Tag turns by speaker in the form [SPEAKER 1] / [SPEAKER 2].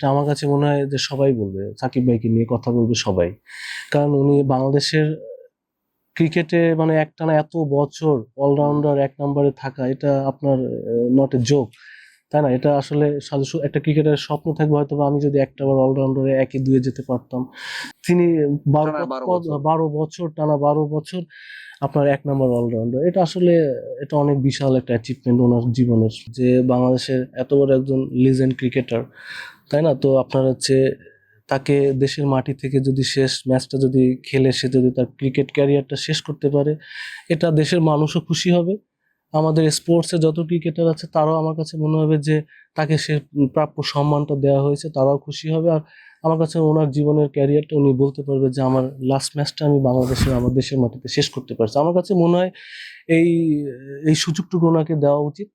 [SPEAKER 1] এটা আমার কাছে মনে হয় যে সবাই বলবে, সাকিব ভাইকে নিয়ে কথা বলবে সবাই। কারণ উনি বাংলাদেশের ক্রিকেটে মানে একটানা এত বছর অলরাউন্ডার এক নম্বরে থাকা, এটা আপনার নট এ জোক, তাই না? এটা আসলে একটা ক্রিকেটারের স্বপ্ন থাকবে হয়তো বা আমি যদি একটা বার অলরাউন্ডারে একে দুয়ে যেতে পারতাম। তিনি বারো
[SPEAKER 2] টানা 12 বছর।
[SPEAKER 1] 12 বছর টানা 12 বছর আপনার এক নম্বর অলরাউন্ডার, এটা আসলে এটা অনেক বিশাল একটা অ্যাচিভমেন্ট ওনার জীবনের, যে বাংলাদেশের এত বড় একজন লিজেন্ড ক্রিকেটার, তাই না? তো আপনার হচ্ছে তাকে দেশের মাটি থেকে যদি শেষ ম্যাচটা যদি খেলে সে যদি তার ক্রিকেট ক্যারিয়ারটা শেষ করতে পারে, এটা দেশের মানুষও খুশি হবে। আমাদের স্পোর্টসে যত ক্রিকেটার আছে তারাও আমার কাছে মনে হবে যে তাকে সে প্রাপ্য সম্মানটা দেওয়া হয়েছে, তারাও খুশি হবে। আর আমার কাছে ওনার জীবনের ক্যারিয়ারটা উনি বলতে পারবে যে আমার লাস্ট ম্যাচটা আমি বাংলাদেশের আমার দেশের মাটিতে শেষ করতে পারছি। আমার কাছে মনে হয় এই এই সুযোগটুকু ওনাকে দেওয়া উচিত।